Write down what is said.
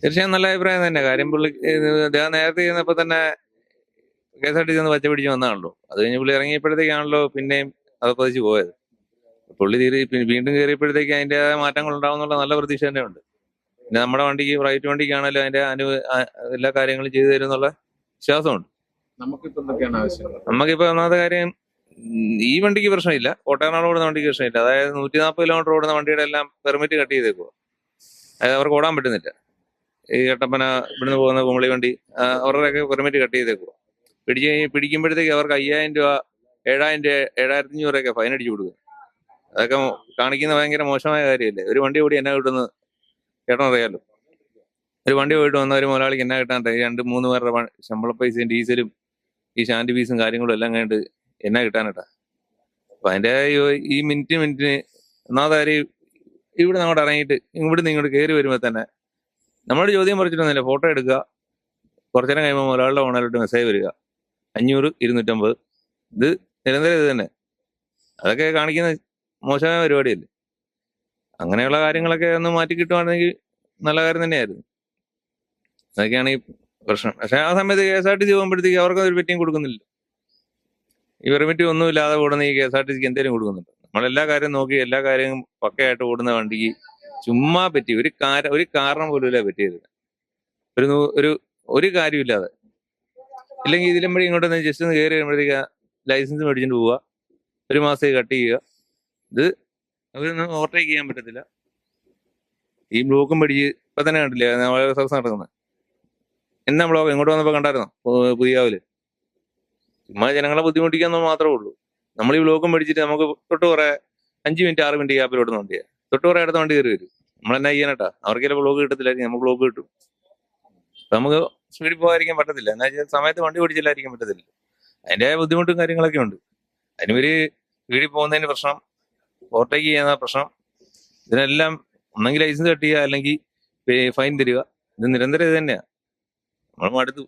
തീർച്ചയായും നല്ല അഭിപ്രായം തന്നെ. കാര്യം പുള്ളി അദ്ദേഹം നേരത്തെ ചെയ്യുന്നപ്പോ തന്നെ KSRTC പച്ച പിടിച്ച് വന്നതാണല്ലോ. അത് കഴിഞ്ഞ് പുള്ളി ഇറങ്ങിയപ്പോഴത്തേക്കാണല്ലോ പിന്നെയും അത് പതിച്ച് പോയത്. പുള്ളി വീണ്ടും കയറിയപ്പോഴത്തേക്ക് അതിൻ്റെതായ മാറ്റങ്ങൾ ഉണ്ടാവുന്നുള്ള നല്ല പ്രതീക്ഷ തന്നെ ഉണ്ട്. പിന്നെ നമ്മുടെ വണ്ടിക്ക് പ്രൈവറ്റ് വണ്ടിക്കാണെങ്കിലും അതിന്റെ എല്ലാ കാര്യങ്ങളും ചെയ്തു തരുന്നുള്ള വിശ്വാസമുണ്ട്. നമുക്കിപ്പോ ഒന്നാമത്തെ കാര്യം ഈ വണ്ടിക്ക് പ്രശ്നമില്ല, കോട്ടയനാട് ഓടുന്ന വണ്ടിക്ക് പ്രശ്നമില്ല. അതായത് 140 കിലോമീറ്റർ ഓടുന്ന വണ്ടിയുടെ എല്ലാം പെർമിറ്റ് കട്ട് ചെയ്തേക്കുക. അതായത് അവർക്ക് ഓടാൻ പറ്റുന്നില്ല. ഈ കട്ടപ്പന ഇവിടുന്ന് പോകുന്ന കുമളി വണ്ടി അവരുടെയൊക്കെ പെർമിറ്റ് കട്ട് ചെയ്തേക്കുക. പിടിക്കുമ്പോഴത്തേക്ക് അവർക്ക് 5000 രൂപ 7000 രൂപ 7500 രൂപയൊക്കെ ഫൈൻ അടിച്ചു കൊടുക്കുക. അതൊക്കെ കാണിക്കുന്ന ഭയങ്കര മോശമായ കാര്യമല്ലേ. ഒരു വണ്ടി ഓടി എന്നാ കിട്ടുന്നത് ചേട്ടൻ അറിയാലോ. ഒരു വണ്ടി പോയിട്ട് വന്ന ഒരു മുതലാളിക്ക് എന്നാ കിട്ടാൻ 2-3 പേരുടെ ശമ്പള പൈസയും ഡീസലും ഈ സ്റ്റാൻഡ് ഫീസും കാര്യങ്ങളും എല്ലാം കഴിഞ്ഞിട്ട് എന്നാ കിട്ടാനട്ടാ. അപ്പൊ അതിന്റെ ഈ മിനിറ്റിന് ഒന്നാമത്തെ കാര്യം ഇവിടെ അങ്ങോട്ട് ഇറങ്ങിയിട്ട് ഇവിടുന്ന് ഇങ്ങോട്ട് കയറി വരുമ്പോൾ തന്നെ നമ്മളോട് ചോദ്യം പറിച്ചിട്ടൊന്നുമില്ല. ഫോട്ടോ എടുക്കുക, കുറച്ചു നേരം കഴിയുമ്പോൾ മുതലാളിയുടെ ഫോണിലോട്ട് മെസ്സേജ് വരിക 500 250. ഇത് നിരന്തരം ഇത് തന്നെ. അതൊക്കെ കാണിക്കുന്ന മോശമായ പരിപാടിയല്ലേ. അങ്ങനെയുള്ള കാര്യങ്ങളൊക്കെ ഒന്ന് മാറ്റി കിട്ടുവാണെങ്കിൽ നല്ല കാര്യം തന്നെയായിരുന്നു. അതൊക്കെയാണ് ഈ പ്രശ്നം. പക്ഷെ ആ സമയത്ത് KSRTC പോകുമ്പോഴത്തേക്ക് അവർക്ക് ഒരു പെറ്റിയും കൊടുക്കുന്നില്ല. ഈ പെർമിറ്റ് ഒന്നുമില്ലാതെ ഓടുന്ന ഈ KSRTCക്ക് എന്തെങ്കിലും കൊടുക്കുന്നുണ്ട്? നമ്മളെല്ലാ കാര്യം നോക്കി എല്ലാ കാര്യവും പക്കയായിട്ട് ഓടുന്ന വണ്ടിക്ക് ചുമ്മാ പറ്റി ഒരു കാരണം പോലും ഇല്ല പറ്റിയത്. ഒരു കാര്യമില്ലാതെ. ഇല്ലെങ്കിൽ ഇതിലും ഇങ്ങോട്ട് ജസ്റ്റ് ഒന്ന് കയറി വരുമ്പോഴത്തേക്ക് ലൈസൻസ് മേടിച്ചിട്ട് പോവുക, 1 മാസം കട്ട് ചെയ്യുക. ഇത് അവരൊന്നും ഓവർടേക്ക് ചെയ്യാൻ പറ്റത്തില്ല. ഈ ബ്ലോക്കും പിടിച്ച് ഇപ്പൊ തന്നെ കണ്ടില്ലേ സർവീസ് നടക്കുന്നത്. എന്നാ ബ്ലോക്ക് ഇങ്ങോട്ട് വന്നപ്പോ കണ്ടായിരുന്നോ? പുതിയാവില് ചുമ്മാ ജനങ്ങളെ ബുദ്ധിമുട്ടിക്കാന്ന് മാത്രമേ ഉള്ളൂ. നമ്മൾ ഈ ബ്ലോക്കും പിടിച്ചിട്ട് നമുക്ക് തൊട്ട് കുറെ 5 മിനിറ്റ് 6 മിനിറ്റ് ഗ്യാപ്പിൽ ഓടുന്ന വണ്ടിയാണ്. തൊട്ട് കുറെ അടുത്ത വണ്ടി കയറി വരും. നമ്മളെന്നാ ചെയ്യാനട്ടാ? അവർക്കെല്ലാം ബ്ലോക്ക് കിട്ടത്തില്ലായിരിക്കും, നമുക്ക് ബ്ലോക്ക് കിട്ടും. നമുക്ക് സ്പീഡിൽ പോകാതിരിക്കാൻ പറ്റത്തില്ല. എന്നാ വെച്ചാൽ സമയത്ത് വണ്ടി ഓടിച്ചില്ലായിരിക്കാൻ പറ്റത്തില്ല. അതിന്റെ ബുദ്ധിമുട്ടും കാര്യങ്ങളൊക്കെ ഉണ്ട്. അതിനൊരു സ്പീഡിൽ പോകുന്നതിന് പ്രശ്നം, ഓവർടേക്ക് ചെയ്യുന്ന പ്രശ്നം, ഇതിനെല്ലാം ഒന്നെങ്കിൽ ലൈസൻസ് കട്ട് ചെയ്യുക അല്ലെങ്കിൽ ഫൈൻ തരിക. ഇത് നിരന്തരം ഇത് തന്നെയാണ്. നമ്മൾ മടുത്തു.